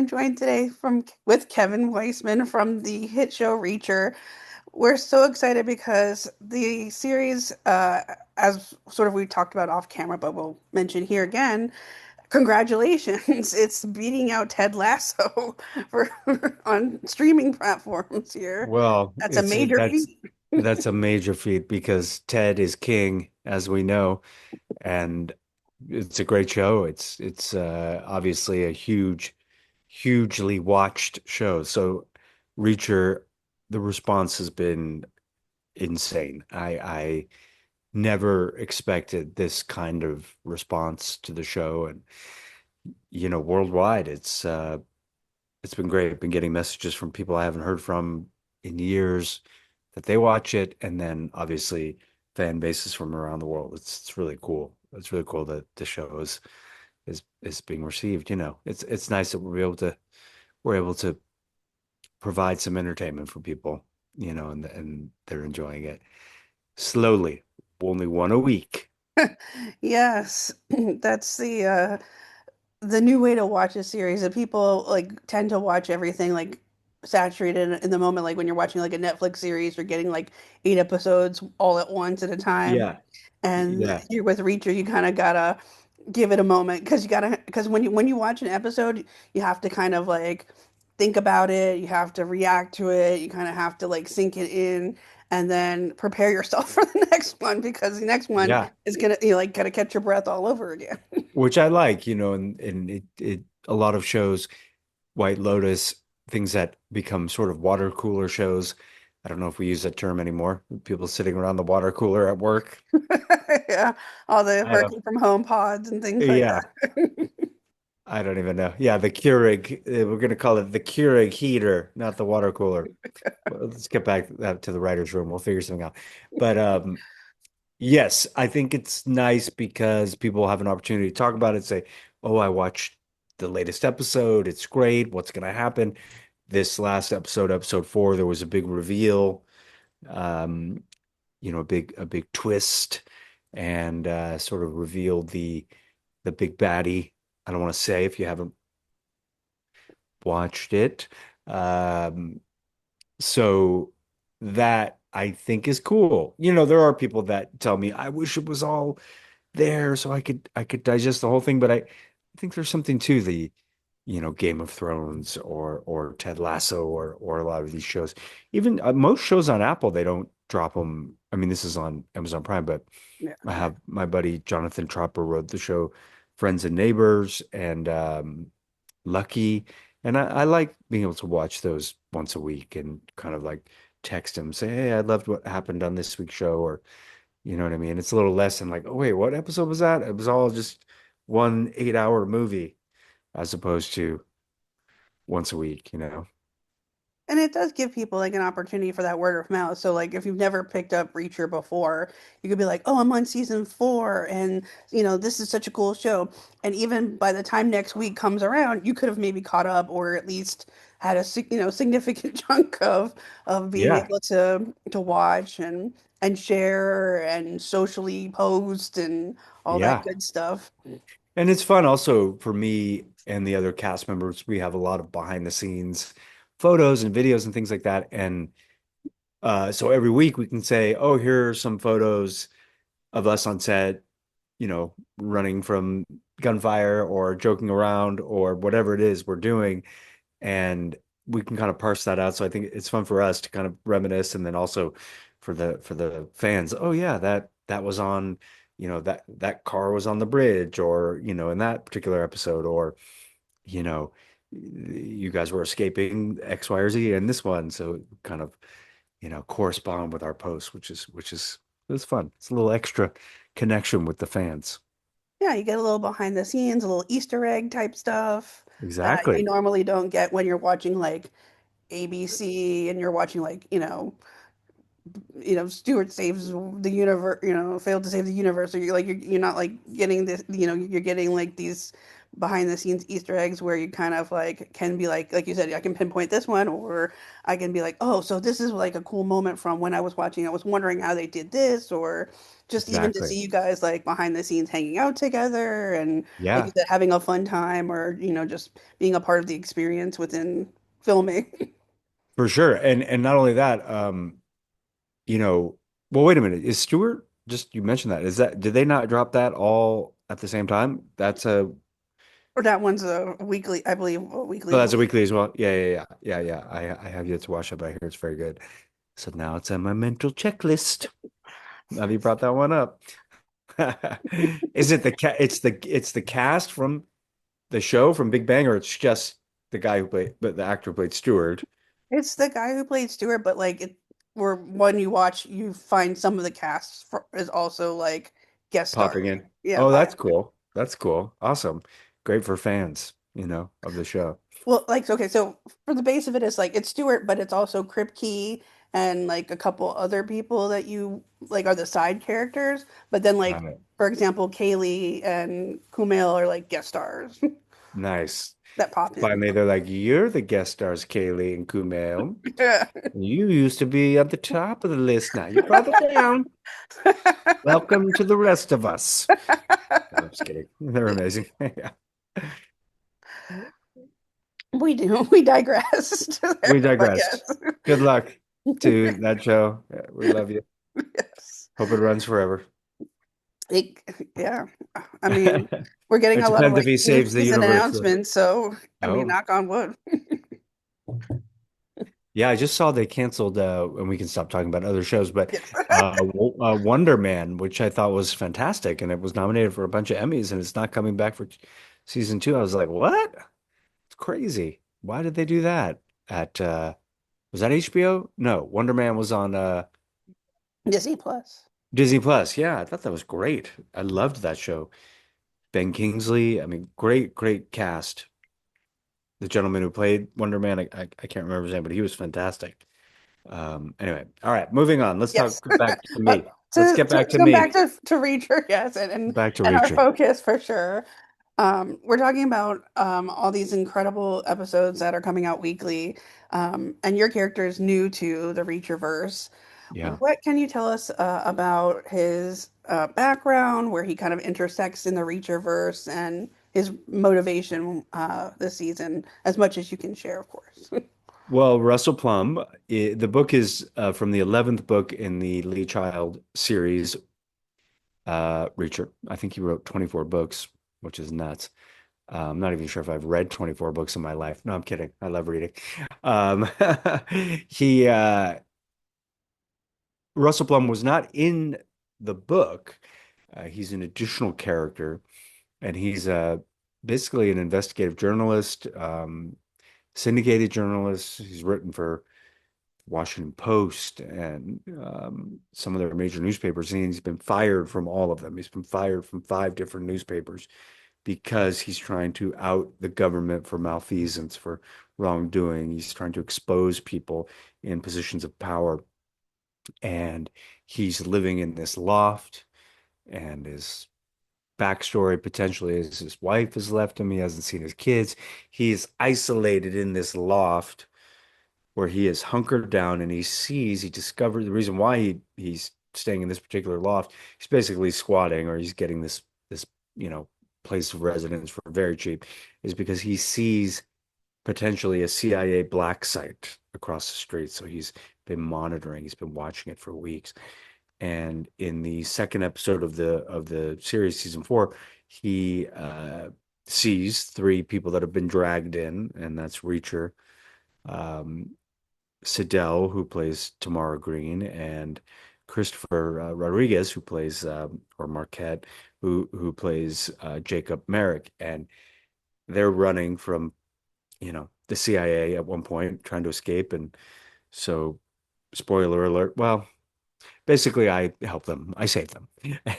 I'm joined today from with Kevin Weisman from the hit show Reacher. We're so excited because the series, as sort of we talked about off camera, but we'll mention here again, congratulations. It's beating out Ted Lasso for on streaming platforms here. Well, That's a it's major feat. that's a major feat because Ted is king, as we know, and it's a great show. It's obviously a hugely watched show. So Reacher, the response has been insane. I never expected this kind of response to the show, and worldwide, it's been great. I've been getting messages from people I haven't heard from in years that they watch it, and then obviously fan bases from around the world. It's really cool. It's really cool that the show is being received. It's nice that we're able to provide some entertainment for people, and they're enjoying it slowly. Only one a week. Yes, that's the new way to watch a series that people like tend to watch everything like saturated in the moment, like when you're watching like a Netflix series or getting like 8 episodes all at once at a time. Yeah, And yeah, here with Reacher, you kind of gotta give it a moment because you gotta because when you watch an episode, you have to kind of like think about it, you have to react to it, you kind of have to like sink it in and then prepare yourself for the next one because the next one yeah. is gonna you like gotta catch your breath all over again. Which I like, and it a lot of shows, White Lotus, things that become sort of water cooler shows. I don't know if we use that term anymore. People sitting around the water cooler at work. Yeah, all the I don't, working from home pods and things like yeah, that. I don't even know. Yeah, the Keurig. We're going to call it the Keurig heater, not the water cooler. Well, let's get back to the writer's room. We'll figure something out. But yes, I think it's nice because people have an opportunity to talk about it, say, "Oh, I watched the latest episode. It's great. What's going to happen?" This last episode, episode 4, there was a big reveal, um, a big twist, and sort of revealed the big baddie. I don't want to say if you haven't watched it. Um, so that I think is cool. There are people that tell me, I wish it was all there so I could digest the whole thing, but I think there's something to the Game of Thrones or Ted Lasso or a lot of these shows. Even most shows on Apple, they don't drop them. I mean, this is on Amazon Prime, but Yeah. I have my buddy Jonathan Tropper wrote the show Friends and Neighbors and Lucky, and I like being able to watch those once a week and kind of like text him, say, "Hey, I loved what happened on this week's show," or you know what I mean? It's a little less than like, "Oh wait, what episode was that?" It was all just one 8-hour movie as opposed to once a week. And it does give people like an opportunity for that word of mouth. So like if you've never picked up Reacher before, you could be like, "Oh, I'm on season 4 and this is such a cool show." And even by the time next week comes around, you could have maybe caught up or at least had a significant chunk of being Yeah, able to watch and share and socially post and all that yeah. good stuff. And it's fun also for me and the other cast members. We have a lot of behind the scenes photos and videos and things like that. And so every week we can say, "Oh, here are some photos of us on set, running from gunfire or joking around or whatever it is we're doing." And we can kind of parse that out. So I think it's fun for us to kind of reminisce, and then also for the fans. Oh yeah, that was on, that car was on the bridge, or in that particular episode, or you know, you guys were escaping X, Y, or Z in this one. So kind of correspond with our posts, which is it's fun. It's a little extra connection with the fans. Yeah, you get a little behind the scenes, a little Easter egg type stuff that you Exactly. normally don't get when you're watching like ABC and you're watching like, Stewart saves the universe, failed to save the universe. So you're not like getting this, you're getting like these behind the scenes Easter eggs where you kind of like can be like you said, I can pinpoint this one, or I can be like, oh, so this is like a cool moment from when I was watching. I was wondering how they did this, or just even to Exactly. see you guys like behind the scenes hanging out together and like you Yeah, said, having a fun time, or just being a part of the experience within filming. for sure. And not only that, you know, well, wait a minute. Is Stewart just you mentioned that? Is that did they not drop that all at the same time? That's a Or that one's a weekly, I believe, a weekly oh, that's a release. weekly as well. Yeah. I have yet to watch it, but I hear it's very good. So now it's on my mental checklist. Now that you brought that one up. Is it the it's the cast from the show from Big Bang, or it's just the guy who played, but the actor who played Stewart It's the guy who played Stewart, but like where when you watch, you find some of the cast is also like guest popping starring. in? Yeah, Oh, that's cool. That's cool. Awesome. Great for fans, of the show. well, like okay, so for the base of it, it's like it's Stewart, but it's also Kripke and like a couple other people that you like are the side characters. But then Got like it. for example, Kaylee and Kumail are like guest stars Nice. that pop in. Finally, they're like, you're the guest stars, Kaylee and Kumail. Yeah. You used to be at the top of the list. Now you're farther down. Welcome to the rest of us. No, I'm just kidding. They're amazing. Yeah. We do. We digressed We there, but digressed. yes. Good luck to that show. Yeah, we love you. Yes. Hope it runs forever. It, yeah. I mean, we're getting It a lot of depends if like he new saves the season universe, though. announcements, so I mean, Oh, knock on wood. yeah. I just saw they canceled, and we can stop talking about other shows, but Yes. Wonder Man, which I thought was fantastic, and it was nominated for a bunch of Emmys, and it's not coming back for season two. I was like, what? It's crazy. Why did they do that? At Was that HBO? No, Wonder Man was on Disney Plus. Disney Plus. Yeah, I thought that was great. I loved that show. Ben Kingsley. I mean, great cast. The gentleman who played Wonder Man, I can't remember his name, but he was fantastic. Anyway, all right, moving on. Let's talk Yes. back to But me. Let's get back to to come back me. to Reacher, yes, Back to and our Reacher. focus for sure. We're talking about all these incredible episodes that are coming out weekly, and your character is new to the Reacherverse. Yeah. What can you tell us about his background, where he kind of intersects in the Reacherverse, and his motivation this season, as much as you can share, of course. Well, Russell Plum, the book is from the 11th book in the Lee Child series, Reacher. I think he wrote 24 books, which is nuts. I'm not even sure if I've read 24 books in my life. No, I'm kidding. I love reading. Um, he Russell Plum was not in the book. He's an additional character, and he's basically an investigative journalist, syndicated journalist. He's written for Washington Post and some of their major newspapers, and he's been fired from all of them. He's been fired from five different newspapers because he's trying to out the government for malfeasance, for wrongdoing. He's trying to expose people in positions of power. And he's living in this loft, and his backstory potentially is his wife has left him. He hasn't seen his kids. He is isolated in this loft where he is hunkered down, and he discovered the reason why he's staying in this particular loft. He's basically squatting, or he's getting this, you know, place of residence for very cheap, is because he sees potentially a CIA black site across the street. So he's been monitoring, he's been watching it for weeks. And in the second episode of the series, season four, he sees three people that have been dragged in, and that's Reacher, um, Sidell, who plays Tamara Green, and Christopher Rodriguez, who plays or Marquette, who plays Jacob Merrick, and they're running from the CIA at one point, trying to escape, and so spoiler alert. Well, basically, I help them, I save them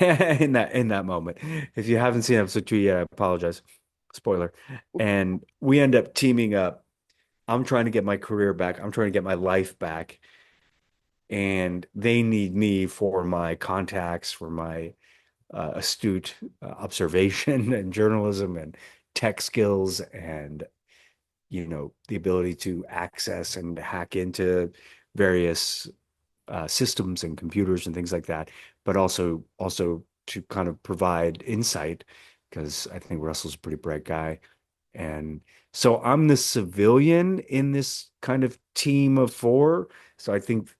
in that moment. If you haven't seen episode two yet, I apologize. Spoiler, and we end up teaming up. I'm trying to get my career back. I'm trying to get my life back, and they need me for my contacts, for my astute observation and journalism and tech skills and the ability to access and hack into various systems and computers and things like that, but also to kind of provide insight because I think Russell's a pretty bright guy. And so I'm the civilian in this kind of team of four. So I think,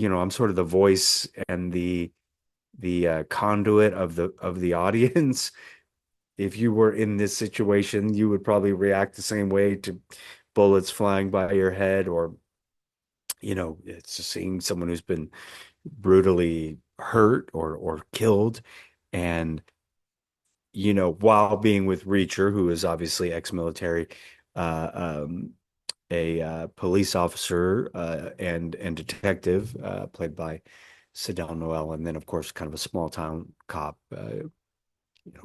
I'm sort of the voice and the conduit of the audience. If you were in this situation, you would probably react the same way to bullets flying by your head, or it's just seeing someone who's been brutally hurt or killed, and while being with Reacher, who is obviously ex-military, uh, um, a police officer and detective played by Sidel Noel, and then of course kind of a small town cop,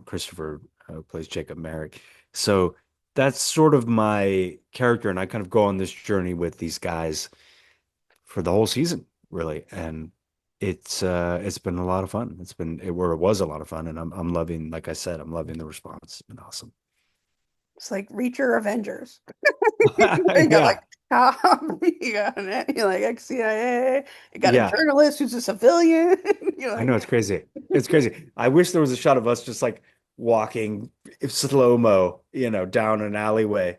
Christopher plays Jacob Merrick. So that's sort of my character, and I kind of go on this journey with these guys for the whole season, really, and it's been a lot of fun. It was a lot of fun, and I'm loving, like I said, I'm loving the response. It's been awesome. It's like Reacher Avengers. You got like Yeah, cop, you got you like ex-CIA, you got a yeah. journalist who's a civilian. You're I know like, it's crazy. It's crazy. I wish there was a shot of us just like walking slow-mo, down an alleyway,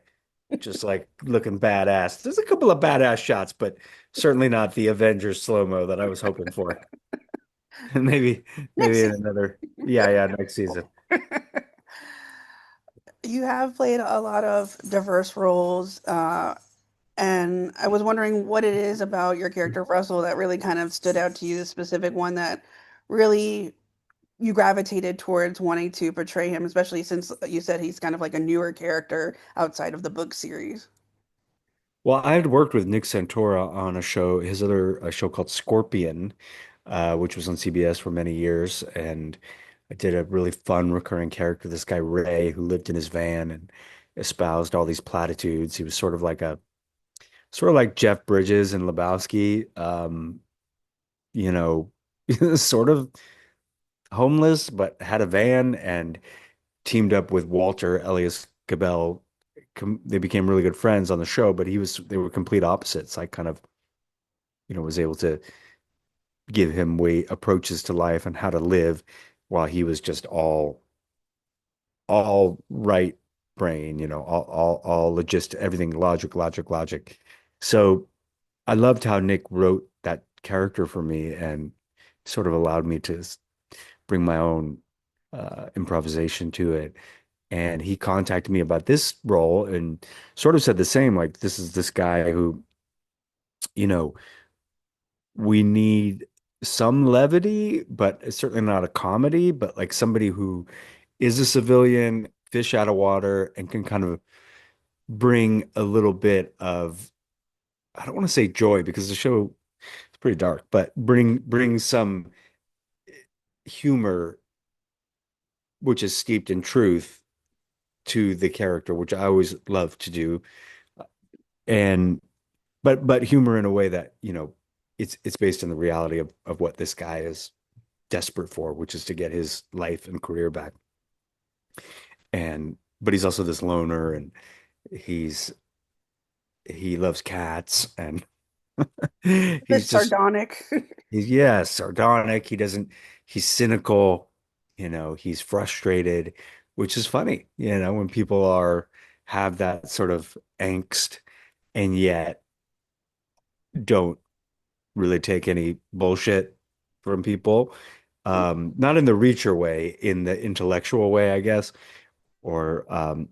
just like looking badass. There's a couple of badass shots, but certainly not the Avengers slow-mo that I was hoping for. Maybe, next maybe in season. another, yeah, next season. You have played a lot of diverse roles, and I was wondering what it is about your character Russell that really kind of stood out to you, the specific one that really you gravitated towards wanting to portray him, especially since you said he's kind of like a newer character outside of the book series. Well, I had worked with Nick Santora on his other a show called Scorpion, which was on CBS for many years, and I did a really fun recurring character, this guy Ray, who lived in his van and espoused all these platitudes. He was sort of like Jeff Bridges and Lebowski, you know, sort of homeless, but had a van and teamed up with Walter Elias Cabell. They became really good friends on the show, but they were complete opposites. I kind of, was able to give him way approaches to life and how to live while he was just all right brain, all logist, everything logic. So I loved how Nick wrote that character for me and sort of allowed me to bring my own improvisation to it. And he contacted me about this role and sort of said the same, like, this is this guy who, you know, we need some levity, but it's certainly not a comedy, but like somebody who is a civilian, fish out of water, and can kind of bring a little bit of, I don't want to say joy because the show is pretty dark, but bring some humor, which is steeped in truth, to the character, which I always love to do. And but humor in a way that, it's based on the reality of what this guy is desperate for, which is to get his life and career back. And but he's also this loner, and he's he loves cats, and Bit he's just sardonic. he's yeah, sardonic. He's cynical, he's frustrated, which is funny, when people have that sort of angst and yet don't really take any bullshit from people. Not in the Reacher way, in the intellectual way, I guess. Or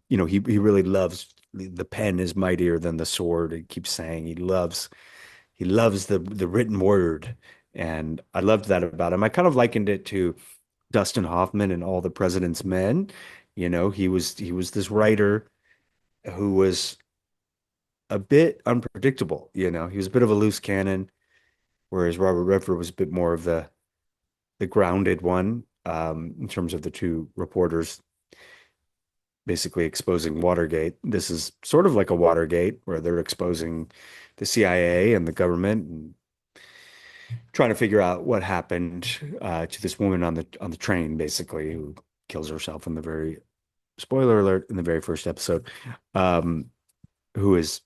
he really loves the pen is mightier than the sword. He keeps saying he loves the written word. And I loved that about him. I kind of likened it to Dustin Hoffman and All the President's Men. He was this writer who was a bit unpredictable. He was a bit of a loose cannon, whereas Robert Redford was a bit more of the grounded one, in terms of the two reporters basically exposing Watergate. This is sort of like a Watergate where they're exposing the CIA and the government and trying to figure out what happened to this woman on the train, basically, who kills herself in the very spoiler alert in the very first episode, um, who is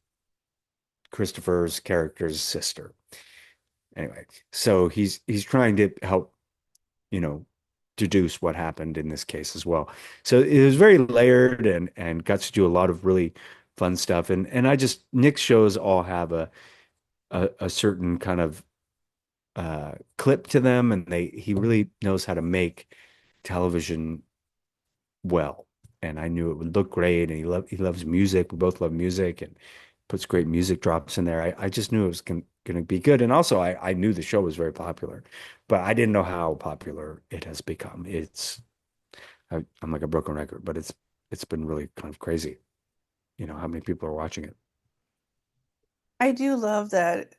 Christopher's character's sister. Anyway, so he's trying to help, you know, deduce what happened in this case as well. So it was very layered and got to do a lot of really fun stuff. And I just Nick's shows all have a certain kind of clip to them, and they he really knows how to make television well. And I knew it would look great, and he loves music. We both love music, and puts great music drops in there. I just knew it was gonna be good. And also I knew the show was very popular, but I didn't know how popular it has become. I'm like a broken record, but it's been really kind of crazy, how many people are watching it. I do love that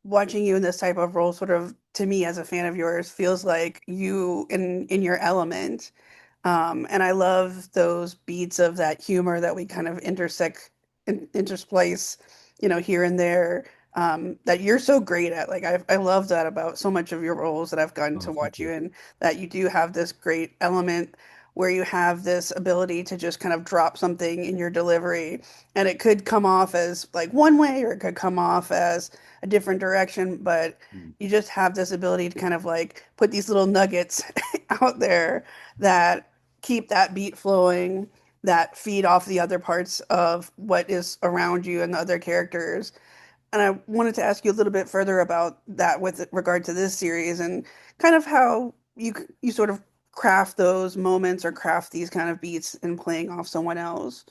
watching you in this type of role sort of to me as a fan of yours feels like you in your element. And I love those beats of that humor that we kind of intersplice, here and there, that you're so great at. Like I love that about so much of your roles that I've gotten Oh, to thank watch you you. in, that you do have this great element where you have this ability to just kind of drop something in your delivery, and it could come off as like one way or it could come off as a different direction, but Mm. you just have this ability to kind of like put these little nuggets out there that keep that beat flowing, that feed off the other parts of what is around you and the other characters. And I wanted to ask you a little bit further about that with regard to this series and kind of how you sort of craft those moments or craft these kind of beats in playing off someone else.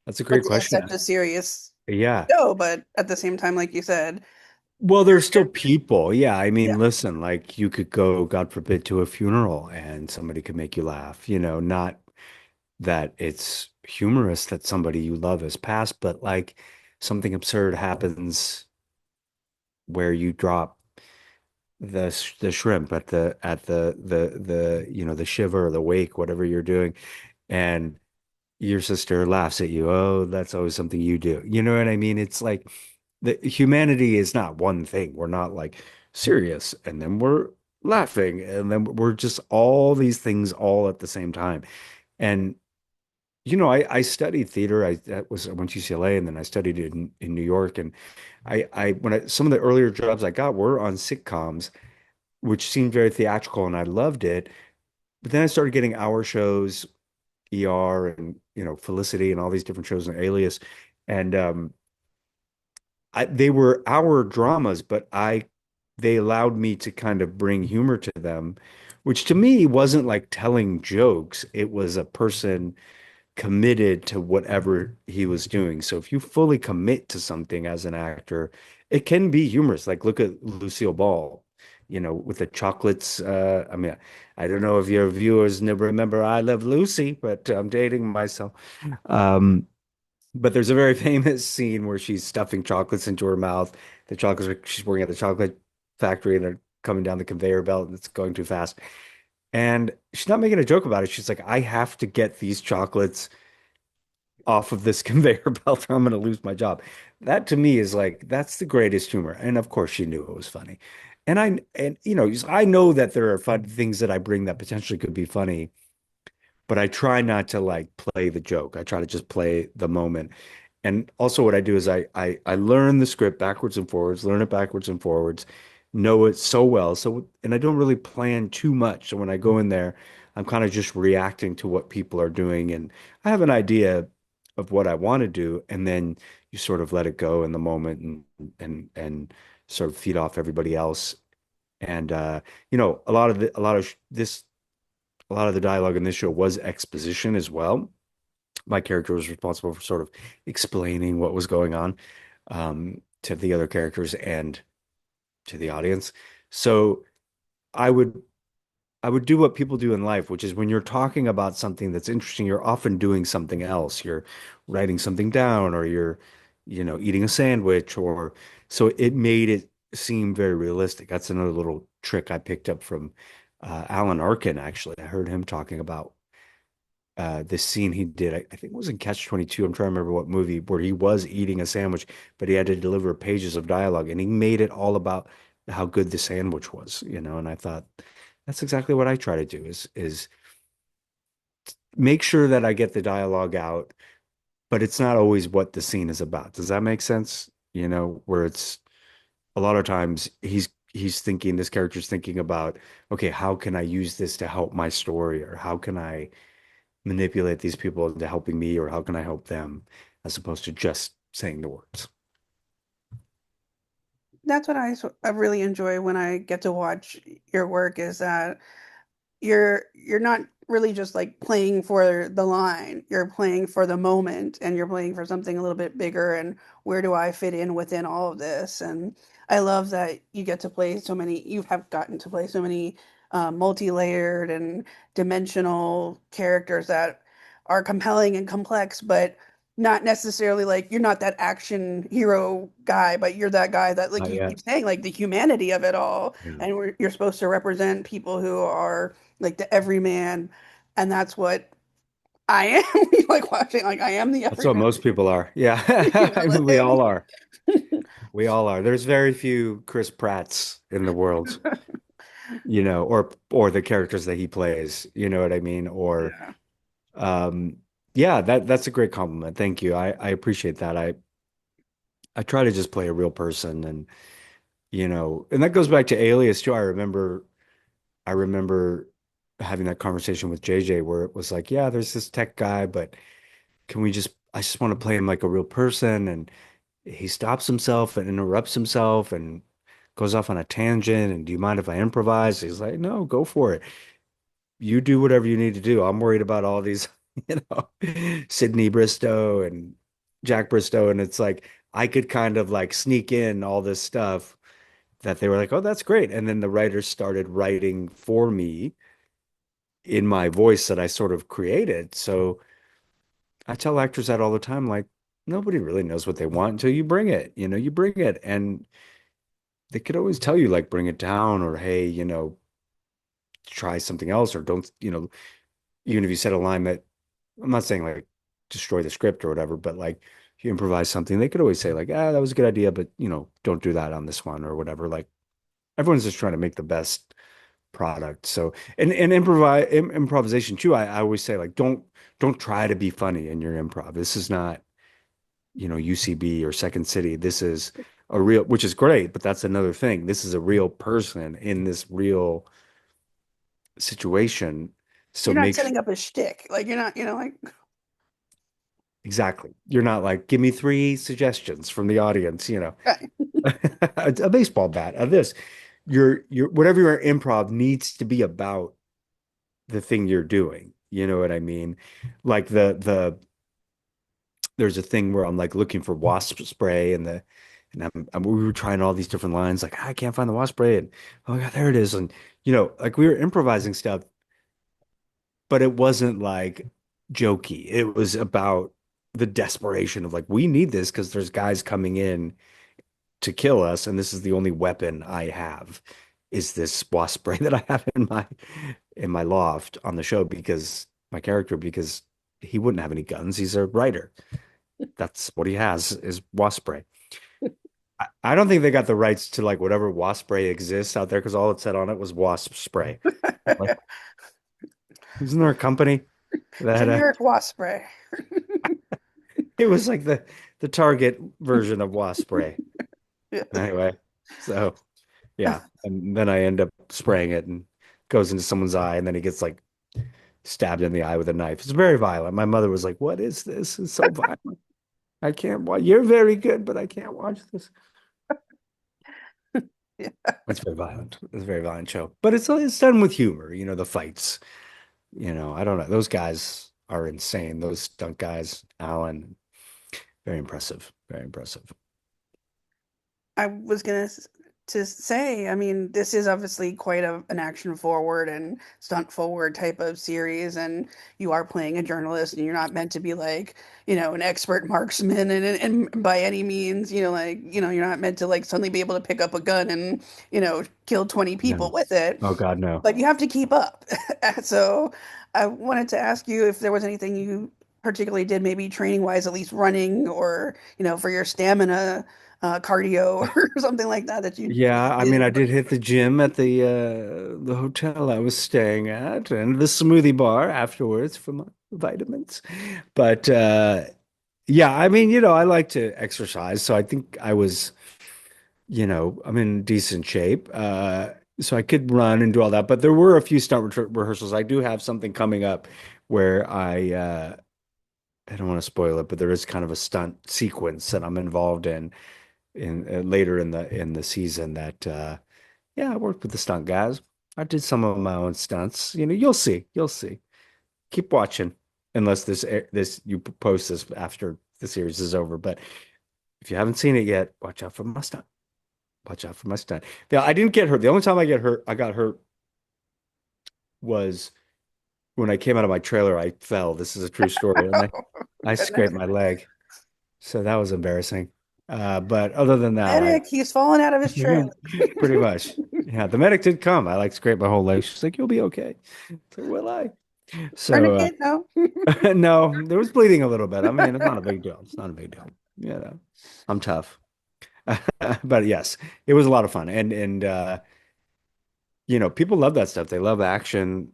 That's a great It's question. such a serious Yeah. show, but at the same time, like you said, Well, there's still people. Yeah. I yeah. mean, listen, like you could go, God forbid, to a funeral and somebody could make you laugh, not that it's humorous that somebody you love has passed, but like something absurd happens where you drop the shrimp at the shiver or the wake, whatever you're doing, and your sister laughs at you. Oh, that's always something you do. You know what I mean? It's like the humanity is not one thing. We're not like serious and then we're laughing and then we're just all these things all at the same time. And I studied theater. I went to UCLA and then I studied it in New York. And some of the earlier jobs I got were on sitcoms, which seemed very theatrical and I loved it. But then I started getting hour shows, ER and Felicity and all these different shows and Alias. And they were hour dramas, but they allowed me to kind of bring humor to them, which to me wasn't like telling jokes. It was a person committed to whatever he was doing. So if you fully commit to something as an actor, it can be humorous. Like look at Lucille Ball, with the chocolates. I mean, I don't know if your viewers never remember I Love Lucy, but I'm dating myself. Um, but there's a very famous scene where she's stuffing chocolates into her mouth. The chocolates, she's working at the chocolate factory and they're coming down the conveyor belt and it's going too fast. And she's not making a joke about it. She's like, I have to get these chocolates off of this conveyor belt or I'm going to lose my job. That to me is like, that's the greatest humor. And of course, she knew it was funny. I know that there are fun things that I bring that potentially could be funny, but I try not to like play the joke. I try to just play the moment. And also what I do is I learn the script backwards and forwards, learn it backwards and forwards, know it so well. And I don't really plan too much. So when I go in there, I'm kind of just reacting to what people are doing and I have an idea of what I want to do and then you sort of let it go in the moment and sort of feed off everybody else. And a lot of the dialogue in this show was exposition as well. My character was responsible for sort of explaining what was going on to the other characters and to the audience. So I would I would do what people do in life, which is when you're talking about something that's interesting, you're often doing something else. You're writing something down or you're, eating a sandwich or so it made it seem very realistic. That's another little trick I picked up from Alan Arkin, actually. I heard him talking about this scene he did. I think it was in Catch 22. I'm trying to remember what movie where he was eating a sandwich, but he had to deliver pages of dialogue and he made it all about how good the sandwich was, and I thought that's exactly what I try to do is make sure that I get the dialogue out, but it's not always what the scene is about. Does that make sense? You know, where it's a lot of times he's thinking this character's thinking about, okay, how can I use this to help my story, or how can I manipulate these people into helping me, or how can I help them, as opposed to just saying the words. That's what I really enjoy when I get to watch your work is that you're not really just like playing for the line. You're playing for the moment and you're playing for something a little bit bigger and where do I fit in within all of this? And I love that you get to play so many, you have gotten to play so many multi-layered and dimensional characters that are compelling and complex, but not necessarily like you're not that action hero guy, but you're that guy that like Not you yet. keep saying like the humanity of it all. Yeah. And you're supposed to represent people who are like the everyman, and that's what I am like watching. Like I am the That's what everyman, most people are. Yeah. you know, I mean, we all like are. We all are. There's very few Chris Pratts in the world, you know, or the characters that he plays, you know what I mean? Or yeah. um yeah, that's a great compliment. Thank you. I appreciate that. I try to just play a real person, and you know, and that goes back to Alias too. I remember having that conversation with JJ where it was like, yeah, there's this tech guy, but can we just I just want to play him like a real person, and he stops himself and interrupts himself and goes off on a tangent. And do you mind if I improvise? He's like, no, go for it. You do whatever you need to do. I'm worried about all these, you know, Sydney Bristow and Jack Bristow. And it's like, I could kind of like sneak in all this stuff that they were like, oh, that's great. And then the writers started writing for me in my voice that I sort of created. So I tell actors that all the time, like, nobody really knows what they want until you bring it. You know, you bring it. And they could always tell you, like, bring it down, or hey, you know, try something else, or don't, you know, even if you said a line that I'm not saying like destroy the script or whatever, but like you improvise something, they could always say, like, ah, that was a good idea, but you know, don't do that on this one or whatever. Like everyone's just trying to make the best product. So and improvisation too, I always say, like, don't try to be funny in your improv. This is not, you know, UCB or Second City. This is a real, which is great, but that's another thing. This is a real person in this real situation. So You're not make setting up a shtick. Like you're not, like exactly. You're not like, give me three suggestions from the audience, you know, right. a baseball bat of this. Your whatever your improv needs to be about the thing you're doing. You know what I mean? Like there's a thing where I'm like looking for wasp spray, and we were trying all these different lines, like, I can't find the wasp spray, and oh yeah, there it is. And you know, like we were improvising stuff, but it wasn't like jokey. It was about the desperation of like, we need this because there's guys coming in to kill us, and this is the only weapon I have is this wasp spray that I have in my loft on the show, because my character, because he wouldn't have any guns. He's a writer. That's what he has is wasp spray. I don't think they got the rights to like whatever wasp spray exists out there, because all it said on it was wasp spray. Like, isn't there a company that Generic wasp spray. it was like the Target version of wasp spray. Yes. Anyway, so yeah, and then I end up spraying it and goes into someone's eye, and then he gets like stabbed in the eye with a knife. It's very violent. My mother was like, "What is this? It's so violent. I can't watch. You're very good, but I can't watch this." Yeah. It's very violent. It's a very violent show, but it's done with humor. You know, the fights. You know, I don't know. Those guys are insane. Those stunt guys, Alan, very impressive. Very impressive. I was gonna to say, I mean, this is obviously quite an action forward and stunt forward type of series, and you are playing a journalist, and you're not meant to be like, an expert marksman, and by any means, like, you're not meant to like suddenly be able to pick up a gun and, kill 20 people No. with it, Oh God, no. but you have to keep up. So I wanted to ask you if there was anything you particularly did, maybe training wise, at least running or, for your stamina, cardio or something like that that you Yeah, I mean, did. I did hit the gym at the hotel I was staying at, and the smoothie bar afterwards for vitamins. But yeah, I mean, I like to exercise, so I think I'm in decent shape. So I could run and do all that. But there were a few stunt rehearsals. I do have something coming up where I don't want to spoil it, but there is kind of a stunt sequence that I'm involved in later in the season that yeah, I worked with the stunt guys. I did some of my own stunts. You'll see. You'll see. Keep watching unless this you post this after the series is over. But if you haven't seen it yet, watch out for my stunt. Watch out for my stunt. Now, I didn't get hurt. The only time I got hurt was when I came out of my trailer. I fell. This is a true story, and I Goodness. scraped my leg. So that was embarrassing. But other than that, Medic, he's fallen out of his trailer. pretty much. Yeah, the medic did come. I like scraped my whole leg. She's like, "You'll be okay." It's like, "Will I?" So Tourniquet? No. no, there was bleeding a little bit. I mean, it's not a big deal. It's not a big deal. I'm tough. But yes, it was a lot of fun. And people love that stuff. They love action.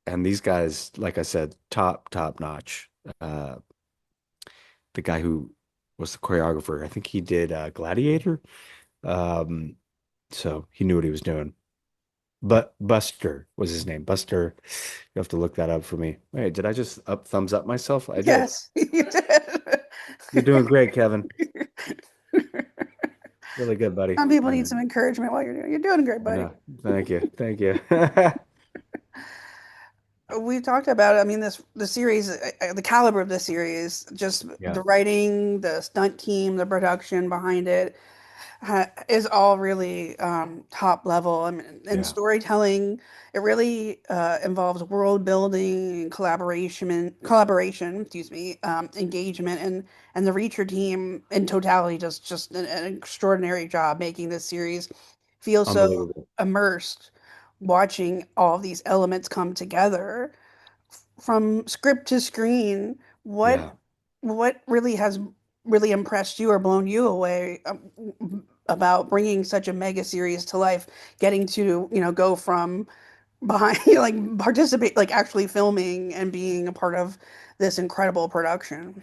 And these guys, like I said, top notch. Uh, the guy who was the choreographer, I think he did Gladiator. Um, so he knew what he was doing. But Buster was his name. Buster, you have to look that up for me. Wait, did I just thumbs up myself? I did. Yes, you did. You're doing great, Kevin. Really good, buddy. Some people All need right. some encouragement while you're doing great, I buddy. know. Thank you. Thank you. We talked about, I mean, the series, the caliber of the series, just Yeah. the writing, the stunt team, the production behind it is all really top level. I mean, and Yeah. storytelling, it really involves world building and collaboration, excuse me, engagement, and the Reacher team in totality does just an extraordinary job making this series feel so Unbelievable. immersed, watching all of these elements come together from script to screen. What Yeah. what really has really impressed you or blown you away about bringing such a mega series to life, getting to, go from behind, like participate, like actually filming and being a part of this incredible production.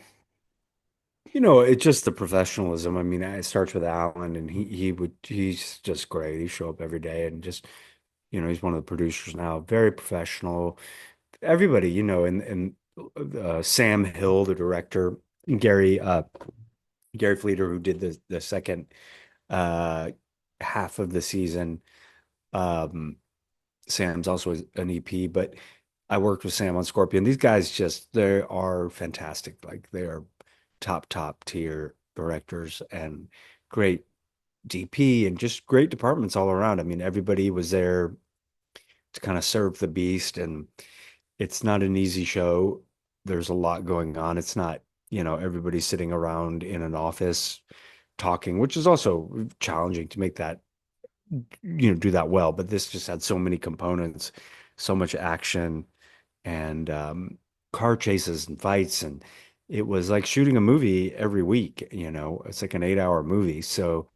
It's just the professionalism. I mean, it starts with Alan, and he's just great. He show up every day, and just he's one of the producers now. Very professional. Everybody, and Sam Hill, the director, and Gary Fleeter, who did the second uh half of the season. Um, Sam's also an EP, but I worked with Sam on Scorpion. These guys they are fantastic. Like they are top tier directors and great DP and just great departments all around. I mean, everybody was there to kind of serve the beast, and it's not an easy show. There's a lot going on. It's not, everybody sitting around in an office talking, which is also challenging to make that, do that well. But this just had so many components, so much action and car chases and fights. And it was like shooting a movie every week, it's like an 8 hour movie. So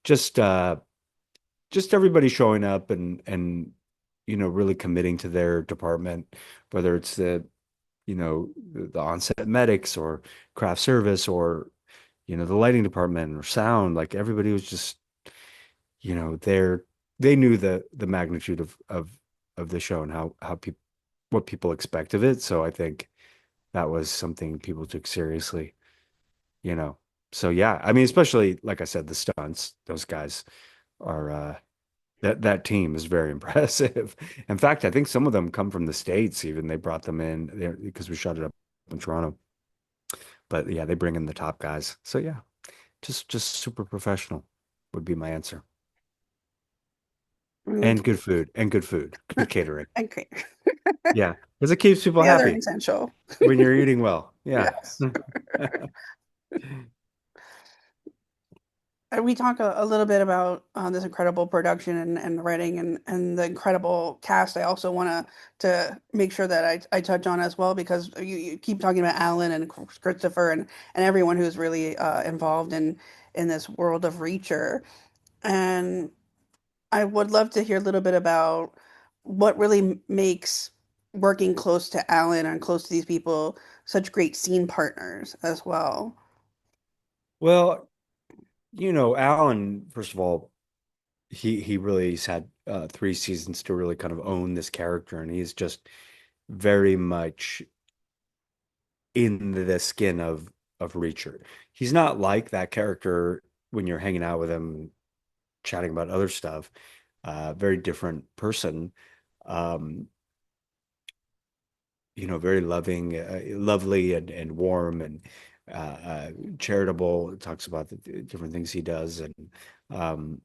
just, just everybody showing up and, really committing to their department, whether it's the on-set medics or craft service or, the lighting department or sound, like everybody was just, they knew the magnitude of the show and how people what people expect of it. So I think that was something people took seriously, you know. So yeah, I mean, especially like I said, the stunts, those guys are that team is very impressive. In fact, I think some of them come from the States even. They brought them in there because we shot it up in Toronto. But yeah, they bring in the top guys. So yeah, just super professional would be my answer. Mm, And good food and good food, good catering. okay. Yeah, because it keeps people The other happy essential. when you're eating well. Yeah. Yes. We talk a little bit about this incredible production and the writing and the incredible cast. I also want to make sure that I touch on as well because you keep talking about Alan and Christopher and everyone who's really involved in this world of Reacher. And I would love to hear a little bit about what really makes working close to Alan and close to these people, such great scene partners as well. Well, Alan, first of all, he really's had 3 seasons to really kind of own this character, and he's just very much in the skin of Reacher. He's not like that character when you're hanging out with him, chatting about other stuff. Very different person. Um, very loving, lovely, and warm, and charitable. Talks about the different things he does, and um,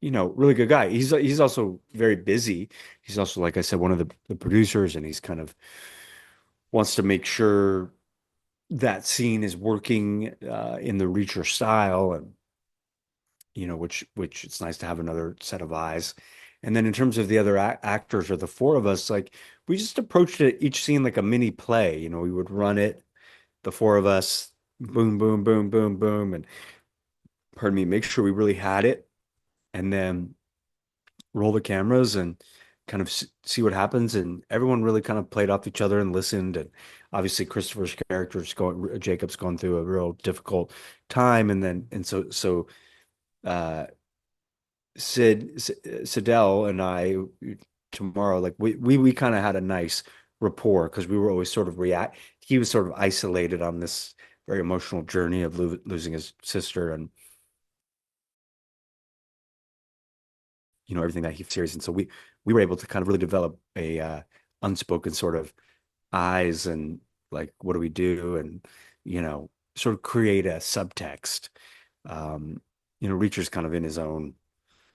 really good guy. He's also very busy. He's also, like I said, one of the producers, and he's kind of wants to make sure that scene is working in the Reacher style, and which it's nice to have another set of eyes. And then in terms of the other actors or the four of us, like we just approached it each scene like a mini play. We would run it, the four of us, boom, boom, boom, boom, boom, and pardon me, make sure we really had it, and then roll the cameras and kind of see what happens. And everyone really kind of played off each other and listened. And obviously, Christopher's character is Jacob's going through a real difficult time, and so uh, Sidell and I tomorrow, like we kind of had a nice rapport because we were always sort of react. He was sort of isolated on this very emotional journey of losing his sister, and everything that he series. And so we were able to kind of really develop a unspoken sort of eyes, and like, what do we do? And sort of create a subtext. Um, Reacher's kind of in his own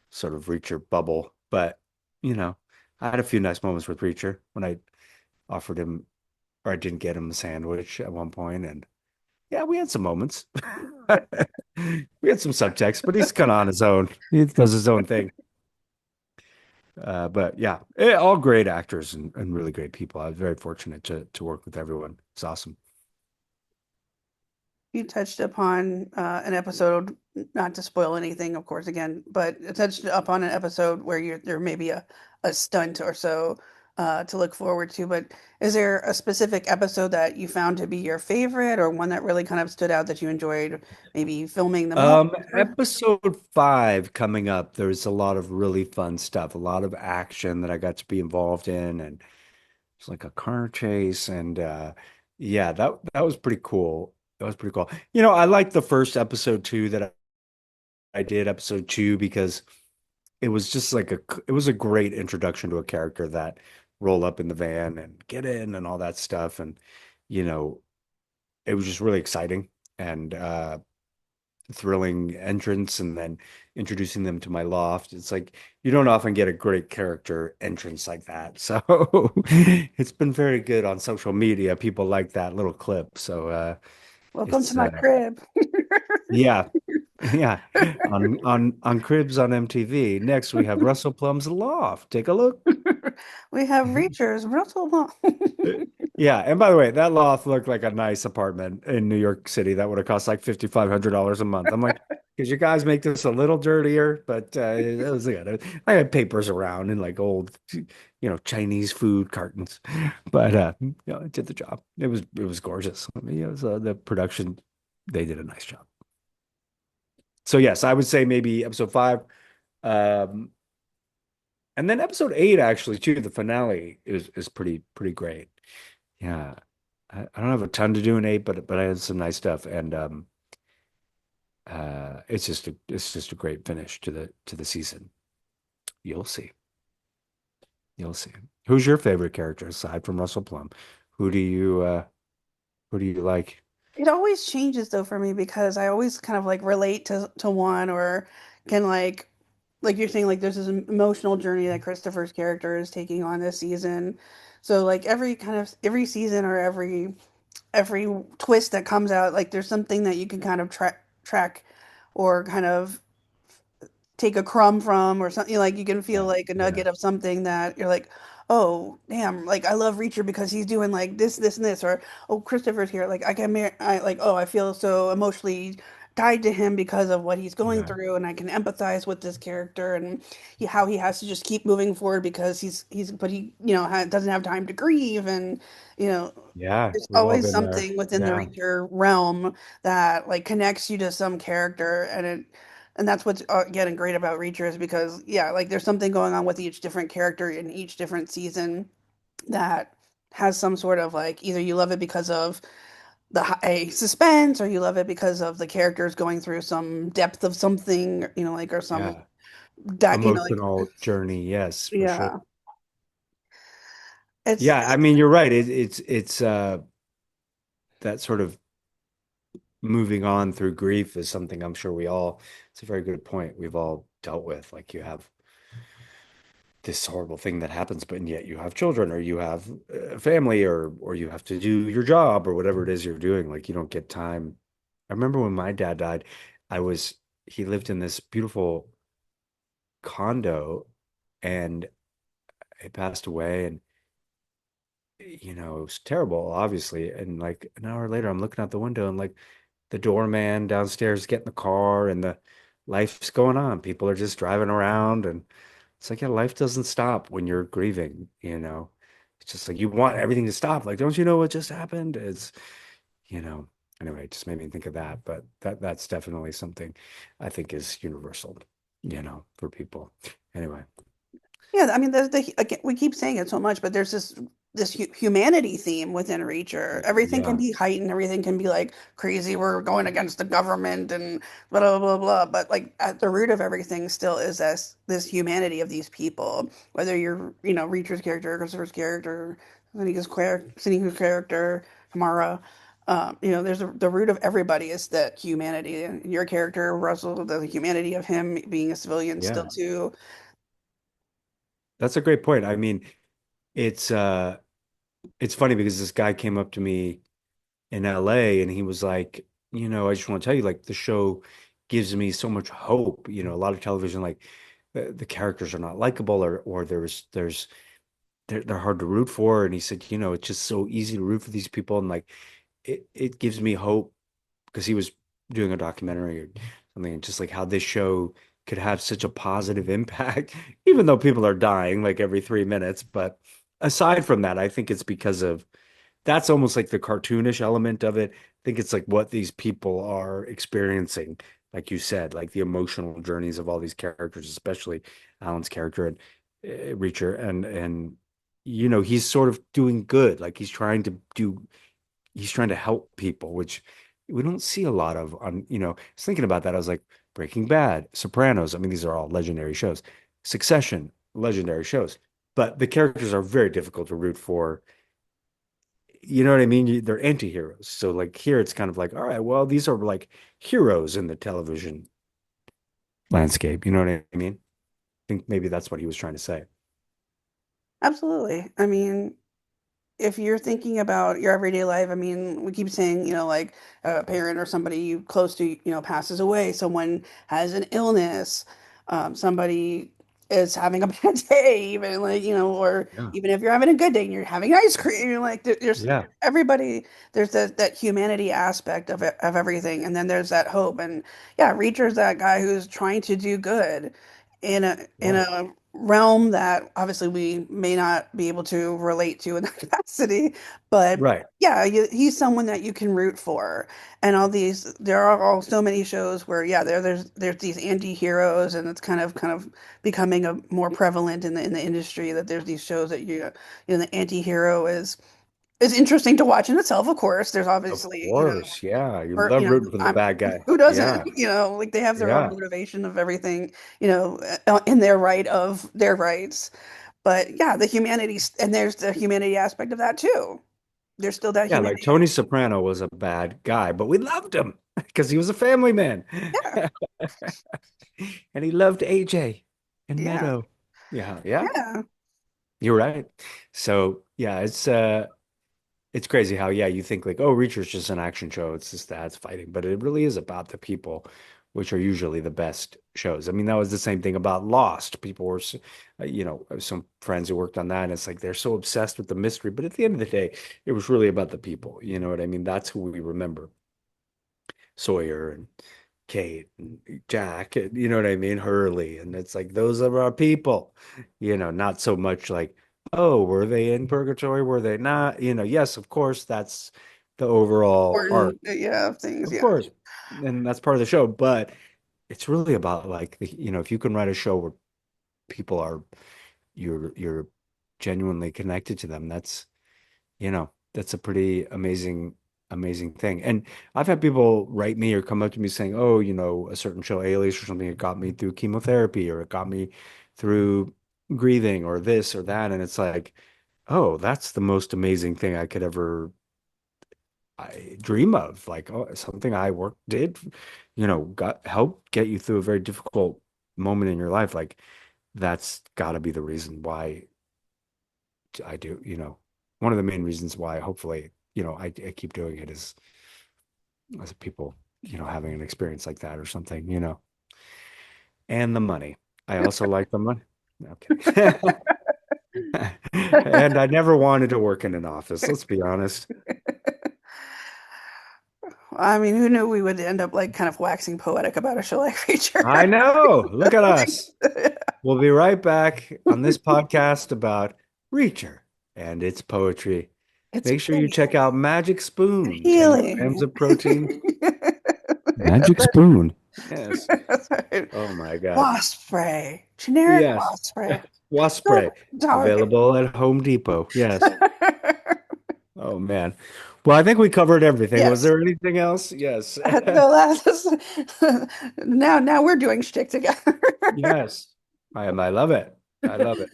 sort of Reacher bubble, but you know, I had a few nice moments with Reacher when I offered him, or I didn't get him a sandwich at one point, and yeah, we had some moments. We had some subtext, but he's kind of on his own. He does his own thing. But yeah, all great actors and really great people. I was very fortunate to work with everyone. It's awesome. You touched upon an episode, not to spoil anything, of course, again, but it touched upon an episode where there may be a stunt or so to look forward to. But is there a specific episode that you found to be your favorite or one that really kind of stood out that you enjoyed maybe filming the most? Episode 5 coming up. There's a lot of really fun stuff, a lot of action that I got to be involved in, and it's like a car chase, and yeah, that was pretty cool. That was pretty cool. I liked the first episode too that I did, episode 2, because it was just like it was a great introduction to a character that roll up in the van and get in and all that stuff, and you know, it was just really exciting and thrilling entrance, and then introducing them to my loft. It's like you don't often get a great character entrance like that. So it's been very good on social media. People like that little clip. So Welcome to it's my crib. yeah. Yeah. On Cribs on MTV. Next we have Russell Plum's Loft. Take a look. We have Reachers, Russell Long. Yeah, and by the way, that loft looked like a nice apartment in New York City that would have cost like $5,500 a month. I'm like, could you guys make this a little dirtier? But it was good. I had papers around and like old, Chinese food cartons, but it did the job. It was gorgeous. I mean, it was the production. They did a nice job. So yes, I would say maybe episode 5, um, and then episode 8 actually too. The finale is pretty great. Yeah. I don't have a ton to do in 8, but I had some nice stuff, and it's just a great finish to the season. You'll see. You'll see. Who's your favorite character aside from Russell Plum? Who do you uh who do you like? It always changes though for me because I always kind of like relate to one or can like you're saying like there's this emotional journey that Christopher's character is taking on this season. So like every season or every twist that comes out like there's something that you can kind of track or kind of take a crumb from or something like you can feel Yeah, like a yeah. nugget of something that you're like, oh damn, like I love Reacher because he's doing like this, this, and this, or oh Christopher's here, like I can I like oh I feel so emotionally tied to him because of what he's going Yeah. through, and I can empathize with this character and how he has to just keep moving forward because he's but he doesn't have time to grieve, and you know Yeah, there's we've all always been there. something within the Yeah. Reacher realm that like connects you to some character, and that's what's getting great about Reacher is because yeah, like there's something going on with each different character in each different season that has some sort of like either you love it because of the high suspense or you love it because of the characters going through some depth of something, like or some Yeah. that like Emotional journey, yes, for sure. yeah. It's Yeah, I mean, you're right. It's that sort of moving on through grief is something I'm sure it's a very good point. We've all dealt with. Like you have this horrible thing that happens, but and yet you have children or you have a family or you have to do your job or whatever it is you're doing. Like you don't get time. I remember when my dad died, I was he lived in this beautiful condo and he passed away and it was terrible, obviously. And like an hour later, I'm looking out the window and like the doorman downstairs getting the car and the life's going on. People are just driving around and it's like, yeah, life doesn't stop when you're grieving. It's just like you want everything to stop. Like, don't you know what just happened? You know, anyway, it just made me think of that. But that's definitely something I think is universal, for people. Anyway, Yeah, I mean, again, we keep saying it so much, but there's this humanity theme within Reacher. Everything can yeah, be heightened, everything can be like crazy. We're going against the government and blah blah blah blah. But like at the root of everything still is this humanity of these people. Whether you're Reacher's character, Christopher's character, Sneaker's character, Kamara. There's the root of everybody is that humanity. And your character, Russell, the humanity of him being a civilian still yeah, too. that's a great point. I mean, it's uh, it's funny because this guy came up to me in LA and he was like, I just want to tell you, like, the show gives me so much hope. A lot of television, like, the characters are not likable or they're hard to root for. And he said, it's just so easy to root for these people. And like, it gives me hope because he was doing a documentary or something, and just like how this show could have such a positive impact, even though people are dying like every 3 minutes. But aside from that, I think it's because of that's almost like the cartoonish element of it. I think it's like what these people are experiencing, like you said, like the emotional journeys of all these characters, especially Alan's character and Reacher, and he's sort of doing good, like he's trying to help people, which we don't see a lot of I was thinking about that. I was like, Breaking Bad, Sopranos. I mean, these are all legendary shows. Succession, legendary shows. But the characters are very difficult to root for. You know what I mean? They're anti-heroes. So like here it's kind of like, all right, well, these are like heroes in the television landscape. You know what I mean? I think maybe that's what he was trying to say. Absolutely. I mean, if you're thinking about your everyday life, I mean, we keep saying, like a parent or somebody close to, passes away, someone has an illness, somebody is having a bad day, even like, or Yeah. even if you're having a good day and you're having ice cream, you're like, there's Yeah. everybody, there's that humanity aspect of everything. And then there's that hope. And yeah, Reacher's that guy who's trying to do good in Right. a realm that obviously we may not be able to relate to in that capacity, but Right. yeah, he's someone that you can root for. And there are all so many shows where yeah, there's these anti-heroes, and it's kind of becoming a more prevalent in the industry that there's these shows that the anti-hero is interesting to watch in itself. Of course, there's Of obviously course. Yeah. You or love rooting for the I'm bad guy. who doesn't, Yeah. like they have their own Yeah. motivation of everything, in their right of their rights. But yeah, the humanity, and there's the humanity aspect of that too. There's still that Yeah. Like humanity. Tony Soprano was a bad guy, but we loved him because he was a family man. Yeah, And he loved AJ and yeah, Meadow. Yeah. Yeah. yeah. You're right. So yeah, it's crazy how, yeah, you think like, oh, Reacher's just an action show. It's just that's fighting, but it really is about the people, which are usually the best shows. I mean, that was the same thing about Lost. People were, some friends who worked on that, and it's like they're so obsessed with the mystery, but at the end of the day, it was really about the people. You know what I mean? That's who we remember. Sawyer and Kate and Jack, and you know what I mean? Hurley. And it's like, those are our people, not so much like, oh, were they in purgatory? Were they not? Yes, of course, that's the overall arc, Important, yeah, things, of yeah. course. And that's part of the show. But it's really about like, if you can write a show where people are, you're genuinely connected to them, that's a pretty amazing thing. And I've had people write me or come up to me saying, "Oh, a certain show, Alias or something, it got me through chemotherapy, or it got me through grieving, or this or that." And it's like, "Oh, that's the most amazing thing I could ever dream of." Like, oh, something I worked did, got help get you through a very difficult moment in your life. Like, that's got to be the reason why I do, one of the main reasons why hopefully, I keep doing it is as people, having an experience like that or something, and the money. I also like the money. Okay. And I never wanted to work in an office, let's be honest. I mean, who knew we would end up like kind of waxing poetic about a show like Reacher? I know. Look at us. We'll be right back on this podcast about Reacher and its poetry. It's Make sure you big check out Magic and Spoon, 10 grams healing. of protein. Magic Spoon. Yes. That's right. Oh my God. Wasp spray, generic Yes. wasp spray. Wasp Stop spray talking. available at Home Depot. Yes. Oh man. Well, I think we covered everything. Was Yes. there anything else? Yes. The last now we're doing shtick together. Yes. I love it. I love it.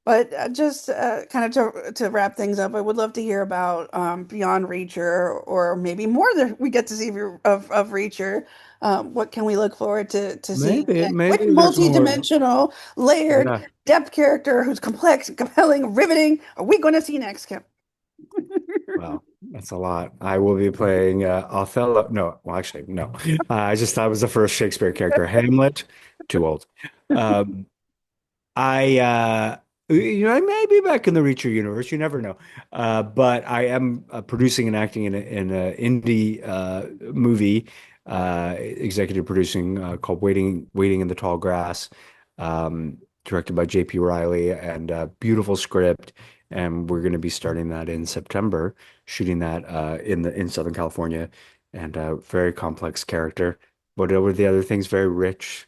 But just kind of to wrap things up, I would love to hear about Beyond Reacher, or maybe more that we get to see of Reacher. What can we look forward to seeing Maybe, next? Which maybe there's more. multi-dimensional, layered Yeah. depth character who's complex, compelling, riveting are we going to see next, Kim? Well, that's a lot. I will be playing Othello. No, well, actually, no. I just thought it was the first Shakespeare character. Hamlet, too old. Um, I may be back in the Reacher universe. You never know. But I am producing and acting in a indie movie, executive producing called Waiting in the Tall Grass, directed by J.P. Riley, and a beautiful script. And we're going to be starting that in September, shooting that in Southern California, and a very complex character. What were the other things? Very rich.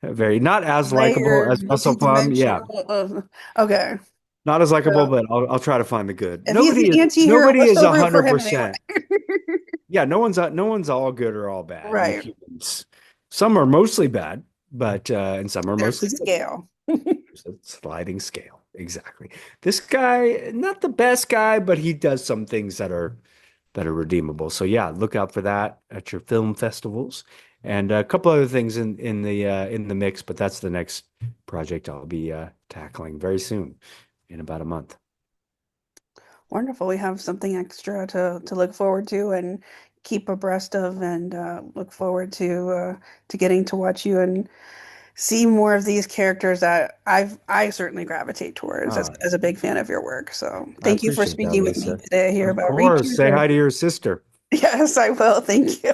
Very not as likable Layered, as Russell Plum. Yeah, multi-dimensional. Okay. not as likable, So but I'll try to find the good. if he's an anti-hero, Nobody we're is still a root for hundred him anyway. percent. Yeah, no one's all good or all bad in Right. humans. Some are mostly bad, but and some are There's mostly the good. scale. It's a sliding scale. Exactly. This guy, not the best guy, but he does some things that are redeemable. So yeah, look out for that at your film festivals, and a couple other things in the mix. But that's the next project I'll be tackling very soon, in about a month. Wonderful. We have something extra to look forward to and keep abreast of, and look forward to getting to watch you and see more of these characters that I certainly gravitate towards Oh, as a big fan of your work. So I thank you for appreciate that, speaking with me Lisa. today here Of about course. Say Reacher. hi to your sister. Yes, I will. Thank you.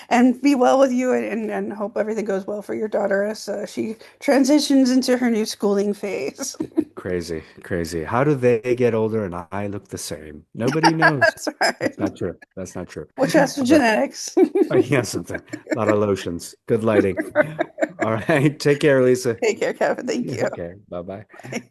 And be well with you, and hope everything goes well for your daughter as she transitions into her new schooling phase. Crazy, crazy. How do they get older and I look the same? Nobody knows. That's right. That's not true. That's not true. We'll trust your All right. genetics. Yes, something. A lot of lotions. Good lighting. All right. Take care, Lisa. Take care, Kevin. Thank you. Okay. Bye bye. Bye.